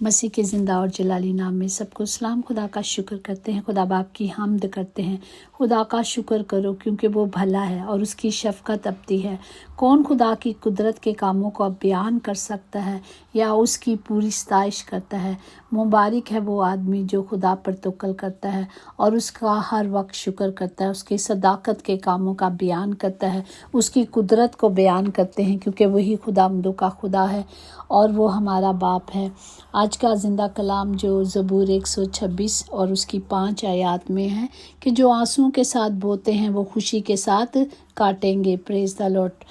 मसीह के ज़िंदा और जलाली नाम में सबको सलाम। खुदा का शुक्र करते हैं, खुदा बाप की हामद करते हैं। खुदा का शुक्र करो क्योंकि वो भला है और उसकी शफ़क़त अबदी है। कौन खुदा की कुदरत के कामों को बयान कर सकता है या उसकी पूरी सताइश करता है। मुबारक है वो आदमी जो खुदा पर तवक्कुल करता है और उसका हर वक्त शुक्र करता है, उसकी सदाकत के कामों का बयान करता है, उसकी कुदरत को बयान करते हैं क्योंकि वही खुदावंदों का खुदा है और वो हमारा बाप है। आज का ज़िंदा कलाम जो ज़बूर 126 और उसकी 5 आयत में है कि जो आंसुओं के साथ बोते हैं वो खुशी के साथ काटेंगे। Praise the Lord.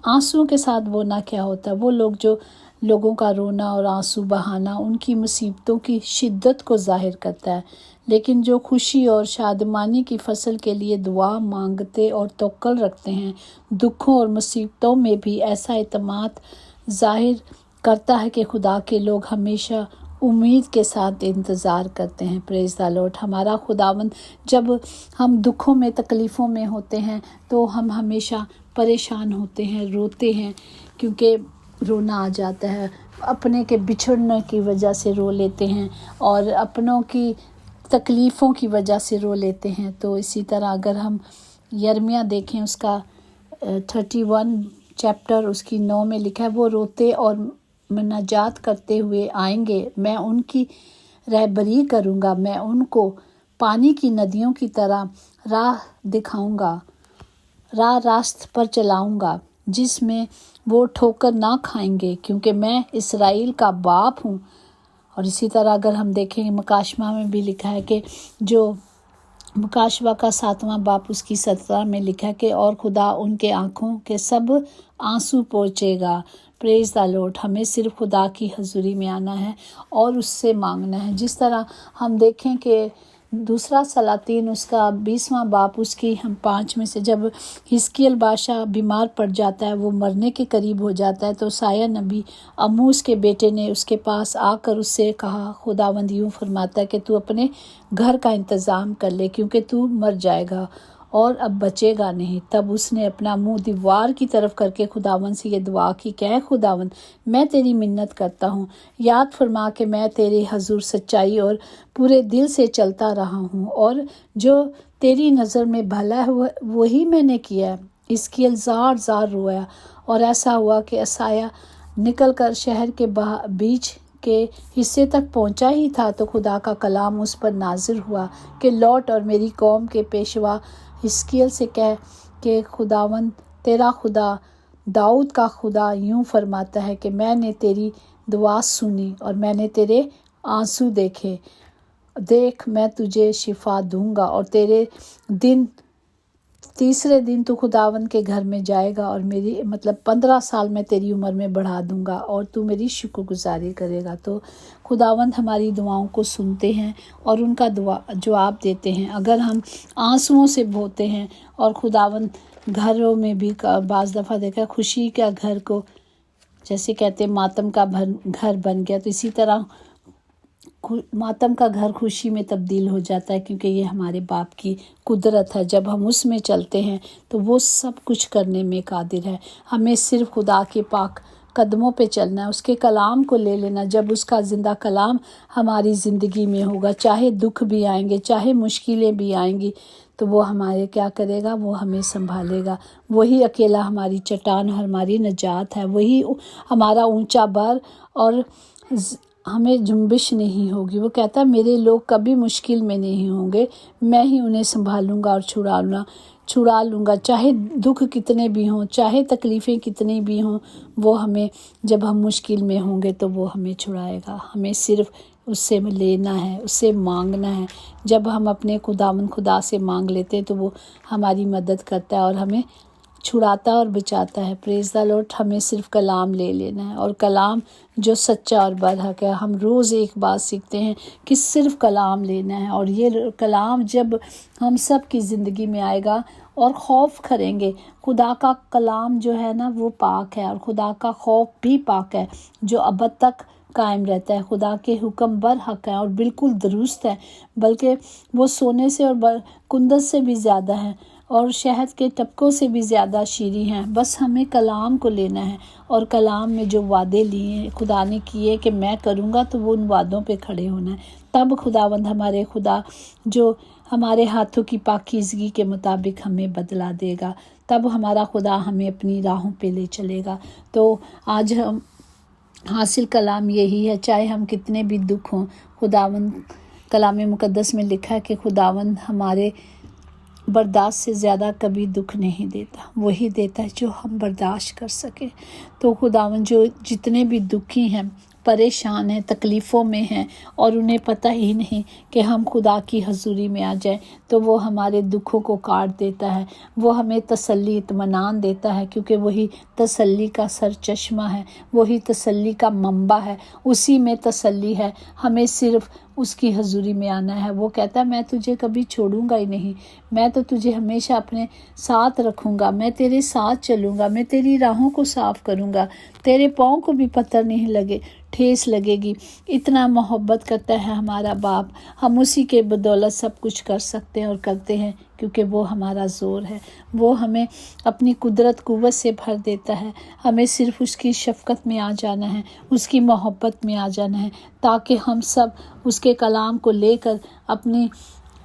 आंसुओं के साथ बोना क्या होता है? वो लोग जो लोगों का रोना और आंसू बहाना उनकी मुसीबतों की शिद्दत को ज़ाहिर करता है, लेकिन जो खुशी और शादमानी की फसल के लिए दुआ मांगते और तवक्कुल रखते हैं, दुखों और मुसीबतों में भी ऐसा एतमाद ज़ाहिर करता है कि खुदा के लोग हमेशा उम्मीद के साथ इंतज़ार करते हैं। Praise the Lord. हमारा खुदावंद जब हम दुखों में तकलीफ़ों में होते हैं तो हम हमेशा परेशान होते हैं, रोते हैं, क्योंकि रोना आ जाता है। अपने के बिछड़ने की वजह से रो लेते हैं और अपनों की तकलीफ़ों की वजह से रो लेते हैं। तो इसी तरह अगर हम यिर्मयाह देखें, उसका 31 चैप्टर उसकी 9 में लिखा है, वो रोते और मनाजात करते हुए आएंगे, मैं उनकी रहबरी करूँगा, मैं उनको पानी की नदियों की तरह राह दिखाऊँगा, राह रास्त पर चलाऊँगा जिसमें वो ठोकर ना खाएंगे, क्योंकि मैं इस्राएल का बाप हूँ। और इसी तरह अगर हम देखें मुकाशवा में भी लिखा है कि जो मुकाशवा का 7वां बाप उसकी 17 में लिखा है कि और खुदा उनके आँखों के सब आंसू पोंछेगा। Praise the Lord. हमें सिर्फ खुदा की हज़ूरी में आना है और उससे मांगना है। जिस तरह हम देखें कि दूसरा सलातीन उसका 20वां बाप उसकी हम 5 में से जब हिजकिय्याह बादशाह बीमार पड़ जाता है, वो मरने के करीब हो जाता है, तो साया नबी अमूस के बेटे ने उसके पास आकर उससे कहा, खुदावंद यूँ फरमाता है कि तू अपने घर का इंतज़ाम कर ले क्योंकि तू मर जाएगा और अब बचेगा नहीं। तब उसने अपना मुंह दीवार की तरफ करके खुदावंद से ये दुआ की, कह खुदावंद मैं तेरी मिन्नत करता हूँ, याद फरमा कि मैं तेरे हजूर सच्चाई और पूरे दिल से चलता रहा हूँ और जो तेरी नज़र में भला है वही मैंने किया है। इसकी जार जार रोया और ऐसा हुआ कि असाया निकल कर शहर के बीच के हिस्से तक पहुंचा ही था तो खुदा का कलाम उस पर नाजिर हुआ कि लौट और मेरी कौम के पेशवा हिजकिय्याह से कह कि खुदावंद तेरा खुदा दाऊद का खुदा यूं फरमाता है कि मैंने तेरी दुआ सुनी और मैंने तेरे आंसू देखे। देख मैं तुझे शिफा दूंगा और तेरे तीसरे दिन तू खुदावंद के घर में जाएगा और मेरी 15 साल में तेरी उम्र में बढ़ा दूंगा और तू मेरी शुक्रगुजारी करेगा। तो खुदावंद हमारी दुआओं को सुनते हैं और उनका जवाब देते हैं। अगर हम आंसुओं से बोते हैं और खुदावंद घरों में भी बाज़ दफ़ा देखा खुशी का घर को जैसे कहते मातम का घर बन गया, तो इसी तरह मातम का घर खुशी में तब्दील हो जाता है, क्योंकि ये हमारे बाप की कुदरत है। जब हम उसमें चलते हैं तो वो सब कुछ करने में कादिर है। हमें सिर्फ खुदा के पाक कदमों पे चलना है, उसके कलाम को ले लेना। जब उसका ज़िंदा कलाम हमारी ज़िंदगी में होगा, चाहे दुख भी आएंगे, चाहे मुश्किलें भी आएंगी, तो वो हमारे क्या करेगा, वो हमें संभालेगा। वही अकेला हमारी चट्टान और हमारी निजात है, वही हमारा ऊंचा बर और हमें जुम्बिश नहीं होगी। वो कहता है मेरे लोग कभी मुश्किल में नहीं होंगे, मैं ही उन्हें संभालूंगा और छुड़ा लूँगा। चाहे दुख कितने भी हों, चाहे तकलीफ़ें कितनी भी हों, वो हमें जब हम मुश्किल में होंगे तो वो हमें छुड़ाएगा। हमें सिर्फ उससे लेना है, उससे मांगना है। जब हम अपने खुदा से मांग लेते हैं तो वो हमारी मदद करता है और हमें छुड़ाता और बचाता है। Praise the Lord. हमें सिर्फ कलाम ले लेना है और कलाम जो सच्चा और बरहक है। हम रोज़ एक बात सीखते हैं कि सिर्फ कलाम लेना है और ये कलाम जब हम सब की ज़िंदगी में आएगा और खौफ करेंगे। खुदा का कलाम जो है ना वो पाक है और खुदा का खौफ भी पाक है जो अब तक कायम रहता है। खुदा के हुक्म बरहक है और बिल्कुल दुरुस्त है, बल्कि वो सोने से और कुंदस से भी ज़्यादा है। اور شہد کے ٹپکوں سے بھی زیادہ شیریں ہیں۔ بس ہمیں کلام کو لینا ہے، اور کلام میں جو وعدے لیے ہیں خدا نے کیے کہ میں کروں گا، تو وہ ان وعدوں پہ کھڑے ہونا ہے۔ تب خداوند ہمارے خدا جو ہمارے ہاتھوں کی پاکیزگی کے مطابق ہمیں بدلا دے گا، تب ہمارا خدا ہمیں اپنی راہوں پہ لے چلے گا۔ تو آج ہم حاصل کلام یہی ہے، چاہے ہم کتنے بھی دکھ ہوں، خداوند کلام مقدس میں لکھا ہے کہ خداوند ہمارے برداشت سے زیادہ کبھی دکھ نہیں دیتا، وہی دیتا ہے جو ہم برداشت کر سکیں۔ تو خداوند جو جتنے بھی دکھی ہیں، پریشان ہیں، تکلیفوں میں ہیں، اور انہیں پتہ ہی نہیں کہ ہم خدا کی حضوری میں آ جائیں، تو وہ ہمارے دکھوں کو کاٹ دیتا ہے، وہ ہمیں تسلی اطمینان دیتا ہے، کیونکہ وہی تسلی کا سرچشمہ ہے، وہی تسلی کا منبع ہے، اسی میں تسلی ہے۔ ہمیں صرف اس کی حضوری میں آنا ہے۔ وہ کہتا ہے میں تجھے کبھی چھوڑوں گا ہی نہیں، میں تو تجھے ہمیشہ اپنے ساتھ رکھوں گا، میں تیرے ساتھ چلوں گا، میں تیری راہوں کو صاف کروں گا، تیرے پاؤں کو بھی پتھر نہیں لگے ٹھیس لگے گی۔ اتنا محبت کرتا ہے ہمارا باپ، ہم اسی کے بدولت سب کچھ کر سکتے ہیں اور کرتے ہیں، کیونکہ وہ ہمارا زور ہے۔ وہ ہمیں اپنی قدرت قوت سے بھر دیتا ہے، ہمیں صرف اس کی شفقت میں آ جانا ہے، اس کی محبت میں آ جانا ہے، تاکہ ہم سب اس کے کلام کو لے کر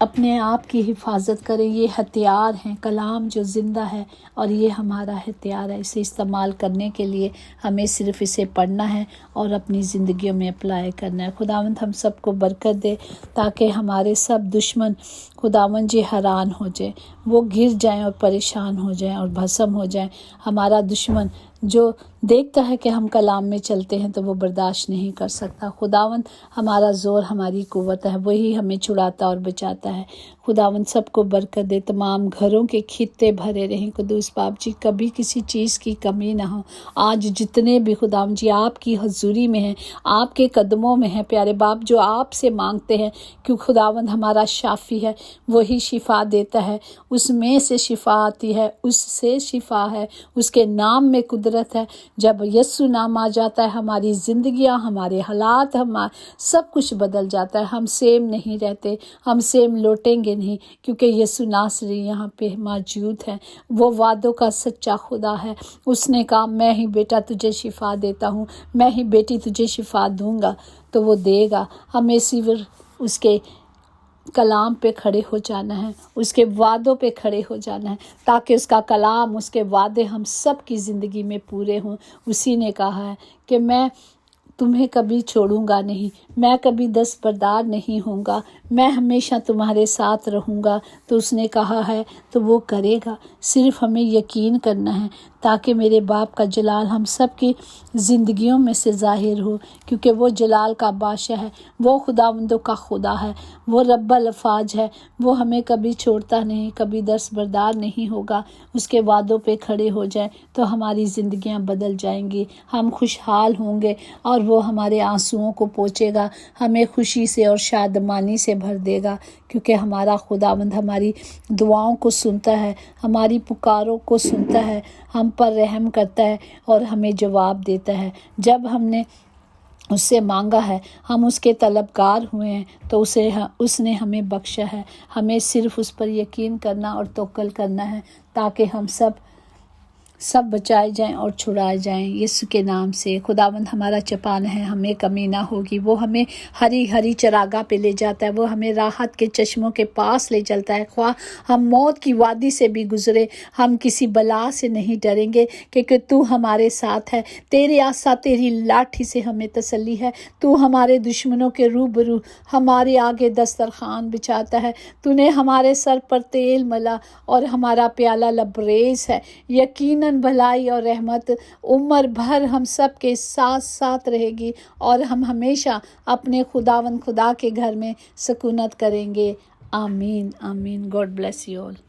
اپنے آپ کی حفاظت کریں۔ یہ ہتھیار ہیں، کلام جو زندہ ہے، اور یہ ہمارا ہتھیار ہے۔ اسے استعمال کرنے کے لیے ہمیں صرف اسے پڑھنا ہے اور اپنی زندگیوں میں اپلائی کرنا ہے۔ خداوند ہم سب کو برکت دے، تاکہ ہمارے سب دشمن خداوند جی حیران ہو جائیں، وہ گر جائیں اور پریشان ہو جائیں اور بھسم ہو جائیں۔ ہمارا دشمن جو دیکھتا ہے کہ ہم کلام میں چلتے ہیں تو وہ برداشت نہیں کر سکتا۔ خداوند ہمارا زور، ہماری قوت ہے، وہی ہمیں چھڑاتا اور بچاتا ہے۔ خداوند سب کو برکت دے، تمام گھروں کے خطے بھرے رہیں قدوس باپ جی، کبھی کسی چیز کی کمی نہ ہو۔ آج جتنے بھی خداوند جی آپ کی حضوری میں ہیں، آپ کے قدموں میں ہیں پیارے باپ، جو آپ سے مانگتے ہیں، کہ خداوند ہمارا شافی ہے، وہی شفا دیتا ہے، اس میں سے شفا آتی ہے، اس سے شفا ہے، اس کے نام میں قدرت ہے۔ جب یسوع نام آ جاتا ہے، ہماری زندگیاں، ہمارے حالات، سب کچھ بدل جاتا ہے۔ ہم سیم نہیں رہتے، ہم سیم لوٹیں گے نہیں، کیونکہ یسوع ناصری یہاں پہ موجود ہے۔ وہ وعدوں کا سچا خدا ہے۔ اس نے کہا میں ہی بیٹا تجھے شفا دیتا ہوں، میں ہی بیٹی تجھے شفا دوں گا، تو وہ دے گا۔ ہمیں صرف اس کے کلام پہ کھڑے ہو جانا ہے، اس کے وعدوں پہ کھڑے ہو جانا ہے، تاکہ اس کا کلام، اس کے وعدے ہم سب کی زندگی میں پورے ہوں۔ اسی نے کہا ہے کہ میں تمہیں کبھی چھوڑوں گا نہیں، میں کبھی دستبردار نہیں ہوں گا، میں ہمیشہ تمہارے ساتھ رہوں گا۔ تو اس نے کہا ہے تو وہ کرے گا، صرف ہمیں یقین کرنا ہے، تاکہ میرے باپ کا جلال ہم سب کی زندگیوں میں سے ظاہر ہو، کیونکہ وہ جلال کا بادشاہ ہے، وہ خداوندوں کا خدا ہے، وہ رب الافواج ہے، وہ ہمیں کبھی چھوڑتا نہیں، کبھی دستبردار نہیں ہوگا۔ اس کے وعدوں پہ کھڑے ہو جائیں تو ہماری زندگیاں بدل جائیں گی، ہم خوشحال ہوں گے، اور وہ ہمارے آنسوؤں کو پوچھے گا، ہمیں خوشی سے اور شادمانی سے بھر دے گا، کیونکہ ہمارا خداوند ہماری دعاؤں کو سنتا ہے، ہماری پکاروں کو سنتا ہے، ہم پر رحم کرتا ہے اور ہمیں جواب دیتا ہے۔ جب ہم نے اس سے مانگا ہے، ہم اس کے طلبگار ہوئے ہیں، تو اس نے ہمیں بخشا ہے۔ ہمیں صرف اس پر یقین کرنا اور توکل کرنا ہے، تاکہ ہم سب بچائے جائیں اور چھڑائے جائیں یسوع کے نام سے۔ خداوند ہمارا چپان ہے، ہمیں کمی نہ ہوگی۔ وہ ہمیں ہری ہری چراگاہ پہ لے جاتا ہے، وہ ہمیں راحت کے چشموں کے پاس لے چلتا ہے۔ خواہ ہم موت کی وادی سے بھی گزرے، ہم کسی بلا سے نہیں ڈریں گے، کیونکہ تو ہمارے ساتھ ہے۔ تیرے عصا، تیری لاٹھی سے ہمیں تسلی ہے۔ تو ہمارے دشمنوں کے روبرو ہمارے آگے دسترخوان بچھاتا ہے۔ تو نے ہمارے سر پر تیل ملا اور ہمارا پیالہ لبریز ہے۔ یقیناً بھلائی اور رحمت عمر بھر ہم سب کے ساتھ ساتھ رہے گی، اور ہم ہمیشہ اپنے خداوند خدا کے گھر میں سکونت کریں گے۔ آمین آمین۔ God bless you all.